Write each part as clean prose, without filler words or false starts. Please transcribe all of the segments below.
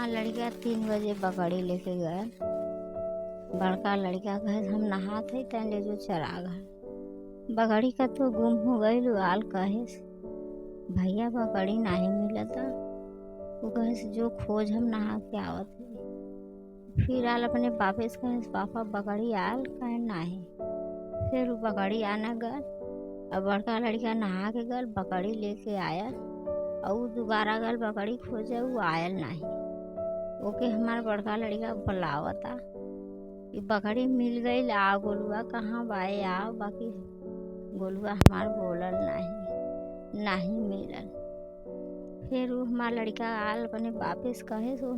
हमार लड़का 3 बजे बकरी लेके गए। बड़का लड़का कहे हम नहात है तैन ले जो चरा गए। बकरी का तो गुम हो गई आल कहे भैया बकरी नहीं मिलता। वो कहे जो खोज हम नहा के आवत है। फिर आल अपने पापे से कहे पापा बकरी आल कहे नहीं। फिर वो बकरी आना गल और बड़का लड़का नहा के गल बकरी लेके आया और दोबारा गल बकरी खोजे वो आयल नहीं। ओके हमारा बड़का लड़का बुलावता कि बकरी मिल गई आ गोलुआ कहाँ बाए आओ। बाकी गोलुआ हमार बोलल नहीं मिलल। फिर वो हमारा लड़का आल अपने बापे से कहे सो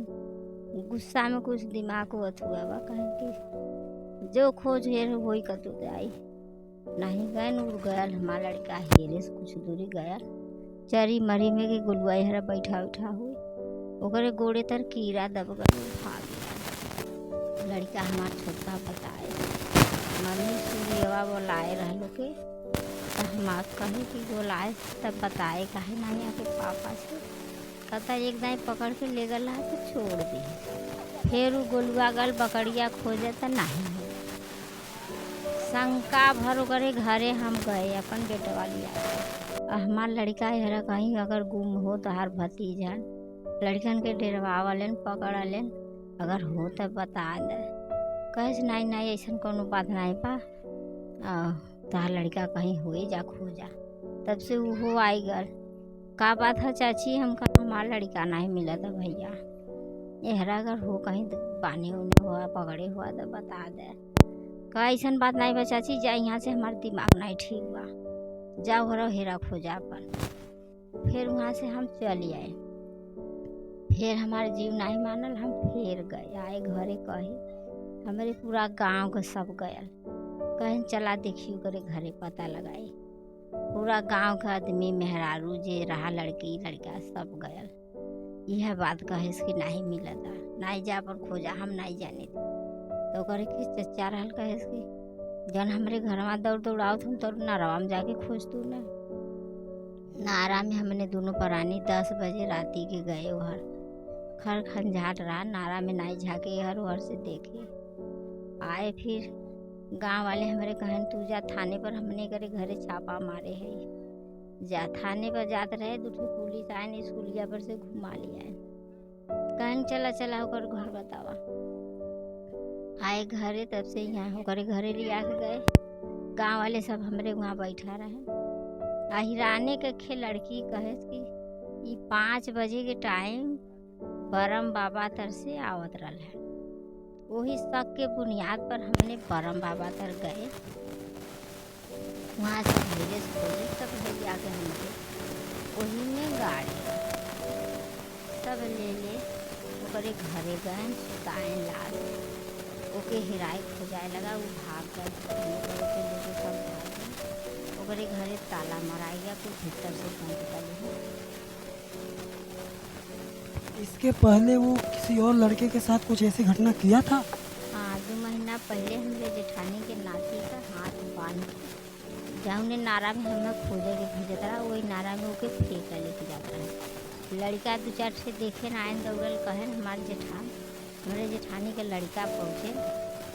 गुस्सा में कुछ दिमाग को अथुआ बा कहे कि जो खोज हेर वही कतु आई नहीं गए उड़ गयल। हमारा लड़का हेरे से कुछ दूरी गया चरी मरी में कि गुलुआ हरा बैठा उठा हुई ओकरे गोड़े तर कीड़ा दब गए भाग गया। लड़का हमार छोटा बताए मम्मी सूर्यवा बोलाए रहलो के हम कहे कि बोलाए तब बताए कहे नहीं आके पापा से कहता एक दाई पकड़ के ले गल तो छोड़ दी। फिर वो गोलुआ गल बकरिया खोजे तो नहीं शंका भर करे घरे हम गए अपन बेटवा लिया। हमार लड़का हरा कहीं अगर गुम हो तो हर भतीजा लड़कन के डेरवा वाले पकड़ लेन अगर हो तो बता दे। कहे नहीं ऐसा कोनो बात नहीं पा तहार लड़का कहीं हुए जा खोजा। तब से वो आई गल का बात है चाची हम कहा हमारा लड़का नहीं मिला था भैया यहरा अगर हो कहीं बाने उन्हें हुआ पकड़े हुआ तो बता दे। कहा ऐसा बात नहीं बा चाची जा यहाँ से हमारा दिमाग नहीं ठीक बा जाओ हो हेरा खोजा अपन। फिर वहाँ से हम चली आए। फिर हमारे जीव नहीं मानल हम फिर गए आए घरे कहे हमारे पूरा गांव का सब गयल कहीं चला देखियो करे घरे पता लगाए। पूरा गांव का आदमी मेहरारू जे रहा लड़की लड़का सब गयल। यह बात कहे कि नहीं मिला था नहीं जा पर खोजा हम नहीं जाने तो करे कि चचा रहल कहे कि जन हमारे घर में दौड़ दौड़ाओ तुम तो नारवा में जाके खोज तू ना नारा में हमने दोनों प्राणी 10 बजे राती के गए उहर खर खंजाट रहा नारा में नहीं झाके हर उहर से देखे आए। फिर गांव वाले हमारे कहन तू जा थाने पर हमने करे घरे छापा मारे है जा थाने पर जाते रहे दूसरे पुलिस आए स्कूलिया पर से घुमा लिया कहन चला चला होकर घर बतावा आए घरे। तब से यहाँ होकर घरे लिया के गए गांव वाले सब हमारे वहाँ बैठा रहे। अहिराने के खे लड़की कहे कि 5 बजे के टाइम बरम बाबा तर से आवत रहा है। वही शक के बुनियाद पर हमने बरम बाबा तर गए वहाँ से धीरे से खोजे सब भैया के हमके वही में गाड़ी सब ले ओकरे घरे गए सुताए लाल ओके हिराए खोजाए लगा वो भाग गए लेके सब भाग गए ओकरे घरे ताला मराई गया फिर भीतर से बंद कर। इसके पहले वो किसी और लड़के के साथ कुछ ऐसी घटना किया था? हाँ 2 महीना पहले हमारे जेठानी के नाती का हाथ बांध जहाँ उन्हें नारा में हमें खोजे के भेजता रहा वही नारा में ओके फेंक लेके जाता है। लड़का 2-4 से देखे ना आयन दौड़ल कहे हमारे जेठानी के लड़का पहुँचे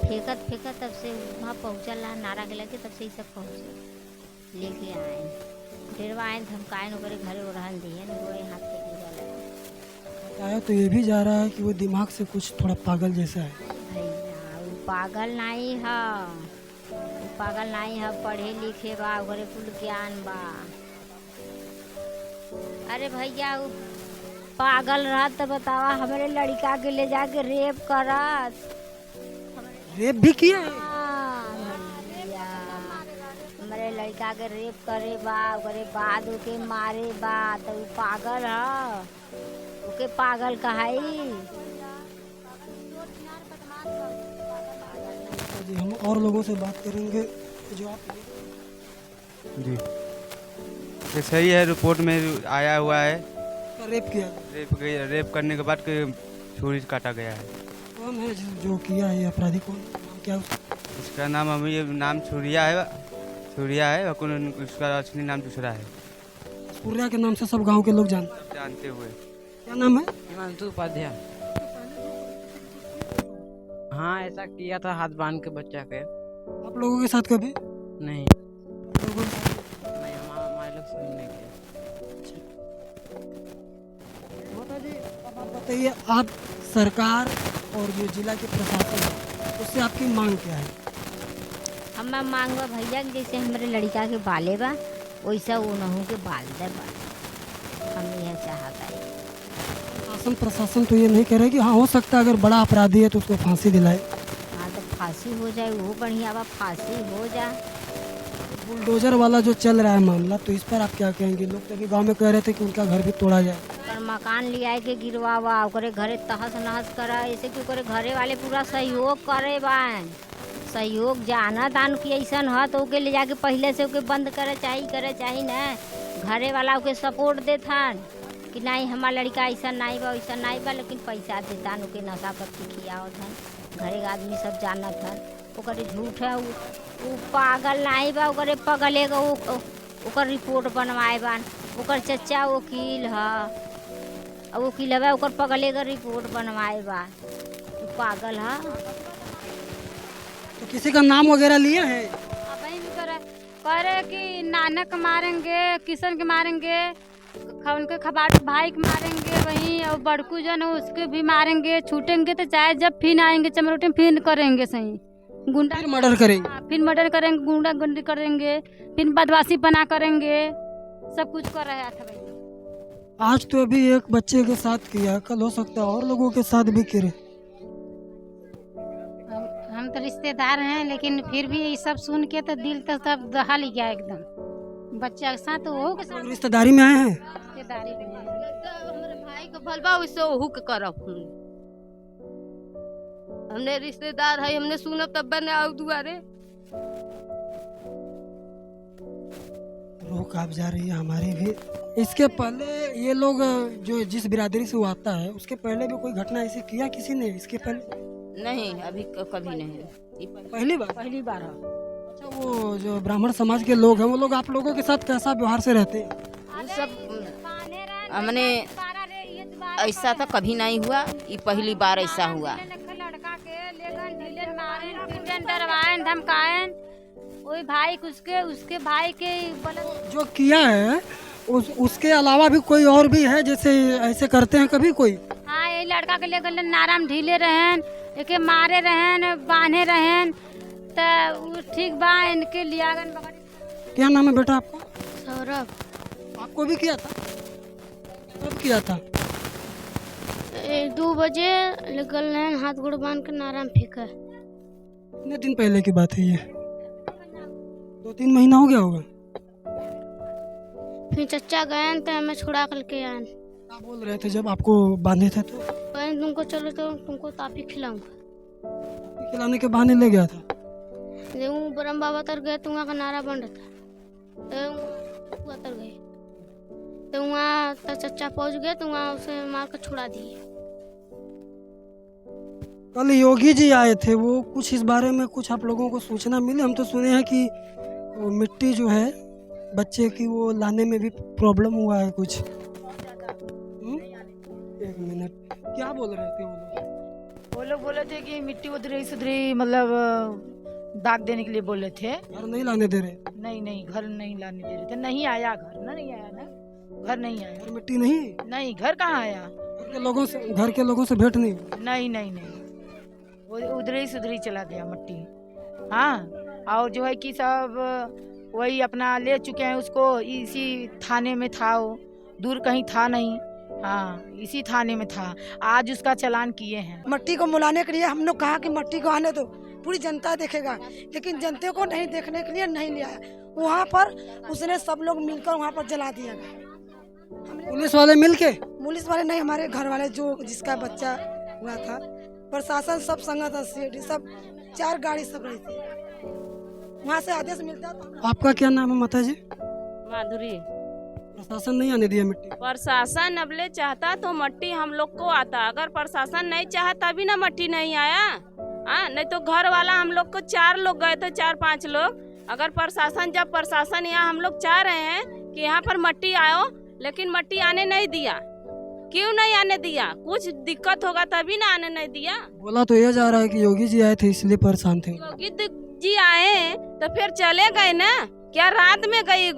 फेंकत तब से वहाँ पहुँचल रहा नारा के लगे तब से ही सब पहुँचे लेके आए डेरवा आए धमकाए ओकरे घरे ओढ़न दिए वो हाथ फेंक आया तो ये भी जा रहा है कि वो दिमाग से कुछ थोड़ा पागल जैसा है। भैया वो पागल नहीं है पढ़े लिखे बा ओकरे कुल ज्ञान बा। अरे भैया वो पागल रहा तो बतावा हमारे लड़का के ले जाके रेप करत रेप भी किया है? हमारे लड़का के रेप करे बा ओकरे बाद ओके मारे बा तो वो पागल है ओके पागल कहाई। जी हम और लोगों से बात करेंगे जो आप जी ये सही है रिपोर्ट में आया हुआ है रेप किया रेप करने के बाद छुरी काटा गया है। कौन है जो किया है अपराधी कौन क्या इसका नाम अभी नाम छुरिया है उसका असली नाम दूसरा है। सूर्या के नाम से सब गांव के लोग जानते हुए क्या नाम है? हिमांशु उपाध्याय। हाँ ऐसा किया था, हाथ बांध के बच्चा के। आप लोगों के साथ कभी? नहीं आप लोगों के साथ? नहीं, हमारे लोग सही नहीं किया। माता जी, अब आप बताइए, आप सरकार और जो जिला के प्रशासन है उससे आपकी मांग क्या है? हम मांगवा भैया कि जैसे हमारे लड़का के बाले बा वैसा वो नहू के बाल दे बा। हम यह चाहता है। शासन प्रशासन तो ये नहीं कह रहे कि हाँ हो सकता है अगर बड़ा अपराधी है तो उसको फांसी दिलाए। हाँ तो फांसी हो जाए वो बढ़िया बा, फांसी हो जाए। बुलडोजर वाला जो चल रहा है मामला, तो इस पर आप क्या कहेंगे? लोग तो अभी गाँव में कह रहे थे कि उनका घर भी तोड़ा जाए। और मकान लिया के गिरवावा, ओकरे घरे तहस नहस करा, ऐसे कि ओकरे घरे वाले पूरा सहयोग करे बान। सहयोग जाना दान की ऐसा है तो ओके ले जाके पहले से ओके बंद करे चाहिए ना। घरे वाला ओके सपोर्ट देथान कि नहीं हमारा लड़का ऐसा नहीं बा वैसा नहीं बा, लेकिन पैसा देतान ओके नशा पत्ती खियावत हन। घरे के आदमी सब जानत हन ओकरे झूठ है। वो पागल नहीं बा, ओकरे पगले का ओकर रिपोर्ट बनवाए बान। ओकर चचा वकील है, अब वकील है ओकर पगले का रिपोर्ट बनवाए बा। वो पागल है। तो किसी का नाम वगैरह लिया है? अभी भी करे कि नानक मारेंगे, किशन के मारेंगे, उनके खबाट भाई के मारेंगे, वहीं और बड़कू जन है उसके भी मारेंगे। छूटेंगे तो चाहे जब फिर आएंगे चमरोटे फिर करेंगे सही गुंडा, फिर मर्डर करेंगे। हाँ, फिर मर्डर करेंगे, गुंडा गुंडी करेंगे, फिर बदमाशी पना करेंगे, सब कुछ कर रहे थे भाई। आज तो अभी एक बच्चे के साथ किया, कल हो सकता है और लोगों के साथ भी करे। हम तो रिश्तेदार हैं, लेकिन फिर भी ये सब सुन के तो दिल तो सब दहा ली गया एकदम। बच्चा के साथ वो के साथ रिश्तेदारी में आए हैं। रिश्तेदारी में है। हमारे भाई को भलवा वैसे ओहू के करब। हमने रिश्तेदार है, हमने सुनब तब बने आओ दुआरे। रोक आप जा रही है हमारी भी। इसके पहले ये लोग जो जिस बिरादरी से वो आता है उसके पहले भी कोई घटना ऐसी किया किसी ने? इसके पहले नहीं, अभी कभी नहीं। पहली बार? पहली बार है। अच्छा, वो जो ब्राह्मण समाज के लोग हैं वो लोग आप लोगों के साथ कैसा व्यवहार से रहते हैं? वो सब हमने ऐसा तो कभी नहीं हुआ, ये पहली बार ऐसा हुआ। लड़का के लेगन ढीलन मारें, पीटन, डरवाएं, धमकाएं। वही भाई उसके भाई के जो किया है उसके अलावा भी कोई और भी है जैसे ऐसे करते हैं कभी कोई? हाँ, ये लड़का के लेगन नाराम ढीले रहन, एके मारे रहन, बांधे रहन, तो ठीक बा इनके लियागन। क्या नाम है बेटा आपका? सौरभ। आपको भी किया था? कब किया था? 2 बजे निकल रहे हैं, हाथ गोड़ बांध कर नाराम फेंका। कितने दिन पहले की बात है ये? 2-3 महीना हो गया होगा। फिर चचा गए तो हमें छुड़ा करके आए। क्या बोल रहे थे जब आपको बांधे थे तो? कहीं तुमको चलो तो तुमको तापी खिलाऊंगा। खिलाने के बहाने ले गया था? जब ब्रह्म बाबा तर गए तो वहाँ का नारा बन रहा था, तो वहाँ तर गए तो वहाँ तो चचा पहुँच गए तो वहाँ उसे मार कर छुड़ा दिए। कल योगी जी आए थे, वो कुछ इस बारे में कुछ आप लोगों को सूचना मिली? हम तो सुने हैं कि वो मिट्टी जो है बच्चे की वो लाने में भी प्रॉब्लम हुआ है कुछ। एक मिनट, क्या बोल रहे थे वो लोग? बोले थे कि मिट्टी उधरी सुधरी मतलब दाग देने के लिए बोले थे। घर नहीं लाने दे रहे? नहीं, घर नहीं लाने दे रहे थे। नहीं आया घर, नहीं आया ना, घर नहीं आया। घर मिट्टी नहीं? नहीं, घर कहाँ आया? घर के लोगों से भेंट नहीं? नहीं, वो उधरी सुधरी चला गया मिट्टी। हाँ, और जो है कि सब वही अपना ले चुके हैं उसको। इसी थाने में था, वो दूर कहीं था नहीं। हाँ, इसी थाने में था। आज उसका चालान किए हैं। मट्टी को मुलाने के लिए हम लोग कहा कि मट्टी को आने दो, पूरी जनता देखेगा, लेकिन जनता को नहीं देखने के लिए नहीं ले आया। वहाँ पर उसने सब लोग मिलकर वहाँ पर जला दिया गया। पुलिस वाले मिलके? पुलिस वाले नहीं, हमारे घर वाले जो जिसका बच्चा हुआ था, प्रशासन सब संगत सीडी सब 4 गाड़ी सब रही थी। वहाँ से आदेश मिलता था। आपका क्या नाम है माता जी? माधुरी। प्रशासन नहीं आने दिया मिट्टी? प्रशासन अबले चाहता तो मट्टी हम लोग को आता, अगर प्रशासन नहीं चाहा तभी ना मट्टी नहीं आया। हाँ, नहीं तो घर वाला हम लोग को 4 लोग गए थे, 4-5 लोग। अगर जब प्रशासन यहाँ हम लोग चाह रहे हैं कि यहाँ पर मट्टी आओ, लेकिन मट्टी आने नहीं दिया। क्यों नहीं आने दिया? कुछ दिक्कत होगा तभी ना आने नहीं दिया। बोला तो यह जा रहा है कि योगी जी आए थे इसलिए परेशान थे। योगी जी आए तो फिर चले गए ना, क्या रात में गए?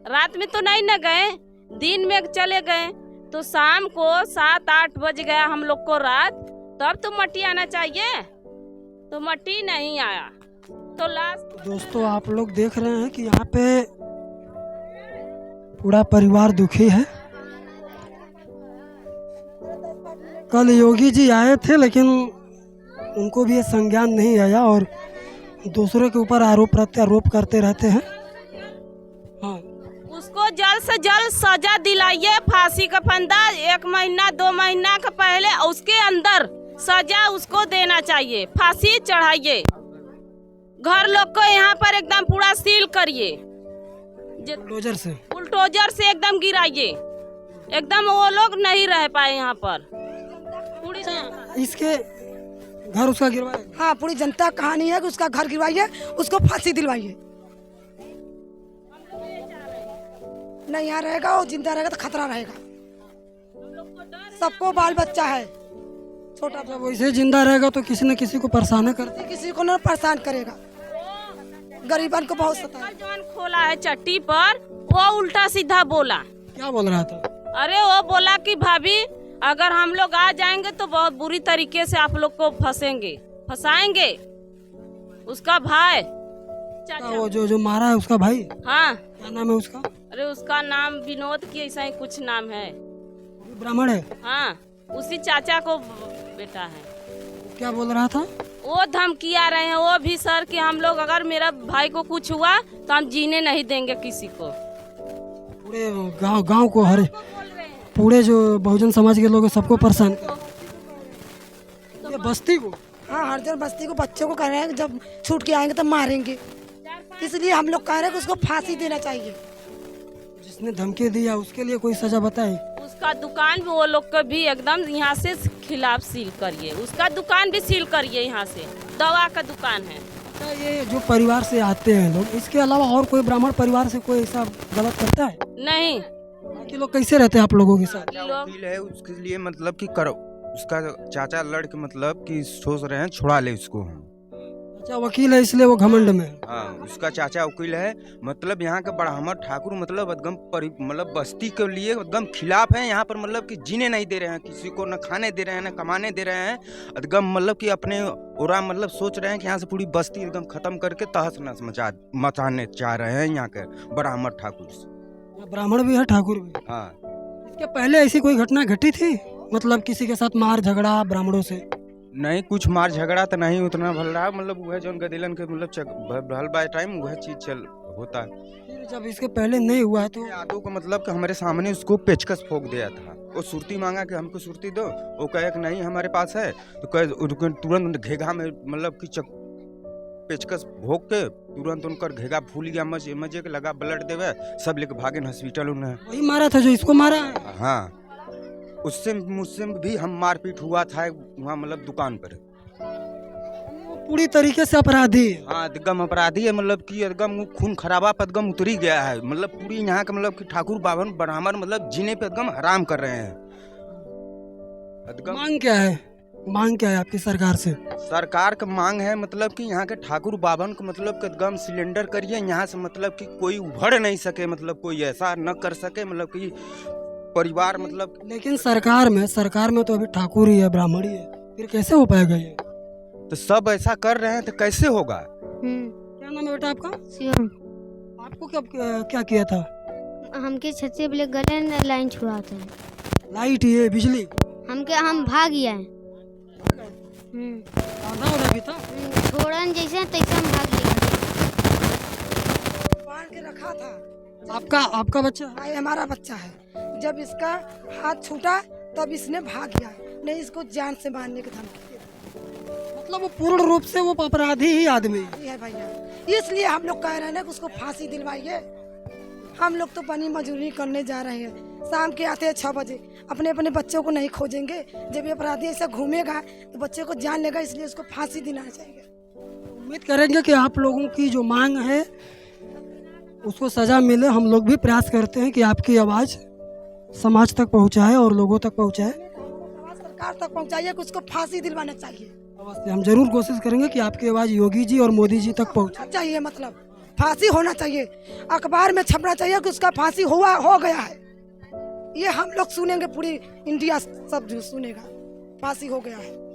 रात में तो नहीं न गए, दिन में चले गए। तो शाम को 7-8 बज गया हम लोग को रात, तब तो मट्टी आना चाहिए, तो मट्टी नहीं आया। तो लास्ट दोस्तों आप लोग देख रहे हैं कि यहाँ पे पूरा परिवार दुखी है। कल योगी जी आए थे लेकिन उनको भी ये संज्ञान नहीं आया और दूसरों के ऊपर आरोप प्रत्यारोप करते रहते हैं। हाँ, उसको जल्द से जल्द सजा दिलाइए, फांसी का फंदा 1 महीना 2 महीना का पहले उसके अंदर सजा उसको देना चाहिए, फांसी चढ़ाइए। घर लोग को यहाँ पर एकदम पूरा सील करिए, बुलडोजर से एकदम गिराइए, एकदम वो लोग नहीं रह पाए यहाँ पर। पूरी इसके घर उसका गिरवाए। हाँ, पूरी जनता कहानी है कि उसका घर गिरवाइए, उसको फांसी दिलवाइए। नहीं यहाँ रहेगा, वो जिंदा रहेगा तो खतरा रहेगा। सबको बाल बच्चा है छोटा, जब वैसे जिंदा रहेगा तो किसी न किसी को परेशान करते, किसी को न परेशान करेगा। गरीबन को बहुत सताएगा। जवान खोला है चट्टी पर, वो उल्टा सीधा बोला। क्या बोल रहा था? अरे वो बोला कि भाभी अगर हम लोग आ जाएंगे तो बहुत बुरी तरीके से आप लोग को फंसाएंगे। उसका भाई वो जो मारा है उसका भाई? हाँ। क्या नाम है उसका? अरे उसका नाम विनोद की ऐसा ही कुछ नाम है। ब्राह्मण है? हाँ, उसी चाचा को बेटा है। क्या बोल रहा था? वो धमकिया रहे हैं वो भी सर कि हम लोग अगर मेरा भाई को कुछ हुआ तो हम जीने नहीं देंगे किसी को। पूरे गांव को हर पूरे जो बहुजन समाज के लोग हैं सबको परेशान कर, ये बस्ती को। हाँ, हर जगह बस्ती को, बच्चों को कह रहे हैं कि जब छूट के आएंगे तो मारेंगे। इसलिए हम लोग कह रहे हैं कि उसको फांसी देना चाहिए। जिसने धमकी दिया उसके लिए कोई सजा बताए? उसका दुकान भी वो लोग को भी एकदम यहाँ से खिलाफ सील करिए, उसका दुकान भी सील करिए। यहाँ से दवा का दुकान है। तो ये जो परिवार से आते हैं लोग, इसके अलावा और कोई ब्राह्मण परिवार से कोई ऐसा गलत करता है? नहीं। बाकी लोग कैसे रहते हैं आप लोगों के साथ? वकील है उसके लिए मतलब कि करो, उसका चाचा लड़के मतलब कि सोच रहे हैं छुड़ा ले उसको। अच्छा, वकील है इसलिए वो घमंड में? हाँ, उसका चाचा वकील है, मतलब यहाँ के ब्राह्मण ठाकुर मतलब एकदम मतलब बस्ती के लिए एकदम खिलाफ है। यहाँ पर मतलब कि जीने नहीं दे रहे हैं, किसी को न खाने दे रहे हैं न कमाने दे रहे हैं। एकदम मतलब कि अपने ओरा मतलब सोच रहे हैं कि यहाँ से पूरी बस्ती एकदम खत्म करके तहस नहस मचाने चाह रहे हैं यहाँ के ब्राह्मण ठाकुर। ब्राह्मण भी है ठाकुर भी? हाँ। इसके पहले ऐसी कोई घटना घटी थी, मतलब किसी के साथ मार झगड़ा ब्राह्मणों से? नहीं, कुछ मार झगड़ा तो नहीं उतना भल रहा, मतलब वह जो गदिलन के मतलब भल बाय टाइम वह चीज चल होता है। फिर जब इसके पहले नहीं हुआ है तो यादव को मतलब कि हमारे सामने उसको पेचकस फोक दिया था। वो सुरती मांगा कि हमको सुरती दो, वो कहे कि नहीं हमारे पास है, तो कहे तुरंत घेगा में मतलब कि पेचकस भोग के तुरंत उनकर घेगा फूल गया, मजे के लगा ब्लड देवे, सब लेके भागे हॉस्पिटल। उन्हें वही मारा था जो इसको मारा है? हाँ, उससे मुझसे भी हम मारपीट हुआ था वहाँ मतलब दुकान पर। पूरी तरीके से अपराधी? हाँ, एकदम अपराधी है, मतलब कि एकदम खून खराबा पर एकदम उतरी गया है। मतलब पूरी यहाँ का मतलब कि ठाकुर बावन ब्राह्मण मतलब जीने पे एकदम हराम कर रहे हैं। मांग क्या है? मांग क्या है आपकी सरकार से? सरकार का मांग है मतलब कि यहाँ के ठाकुर बावन को मतलब कि एकदम सिलेंडर करिए, यहाँ से मतलब कि कोई उभर नहीं सके, मतलब कोई ऐसा न कर सके, मतलब कि परिवार मतलब। लेकिन सरकार में तो अभी ठाकुर ही है, ब्राह्मण ही है, फिर कैसे हो पाएगा ये? तो सब ऐसा कर रहे हैं तो कैसे होगा? क्या नाम है बेटा आपका? शिवम। आपको क्या किया था? हमके छत से बोले गले न लाइन छुड़ा था। लाइट ये बिजली? हम भाग गया है। छोड़न जैसे तैसे हम भाग गए। बांध के रखा था। आपका बच्चा? हाँ, हमारा बच्चा है। जब इसका हाथ छूटा तब इसने भाग गया, नहीं इसको जान से मारने की धमकी। मतलब वो पूर्ण रूप से वो अपराधी ही आदमी है भैया, इसलिए हम लोग कह रहे हैं कि उसको फांसी दिलवाइए। हम लोग तो बनी मजदूरी करने जा रहे हैं, शाम के आते हैं 6 बजे, अपने अपने बच्चों को नहीं खोजेंगे। जब ये अपराधी ऐसा घूमेगा तो बच्चे को जान लेगा, इसलिए उसको फांसी दिलाना चाहिए। उम्मीद करेंगे कि आप लोगों की जो मांग है उसको सजा मिले। हम लोग भी प्रयास करते हैं कि आपकी आवाज़ समाज तक पहुंचाए और लोगों तक पहुंचाए। सरकार तक पहुंचाइए कि उसको फांसी दिलवाना चाहिए। अवश्य हम जरूर कोशिश करेंगे कि आपकी आवाज़ योगी जी और मोदी जी तक पहुंचे। चाहिए मतलब फांसी होना चाहिए, अखबार में छपना चाहिए कि उसका फांसी हो गया है। ये हम लोग सुनेंगे, पूरी इंडिया सब सुनेगा, फांसी हो गया है।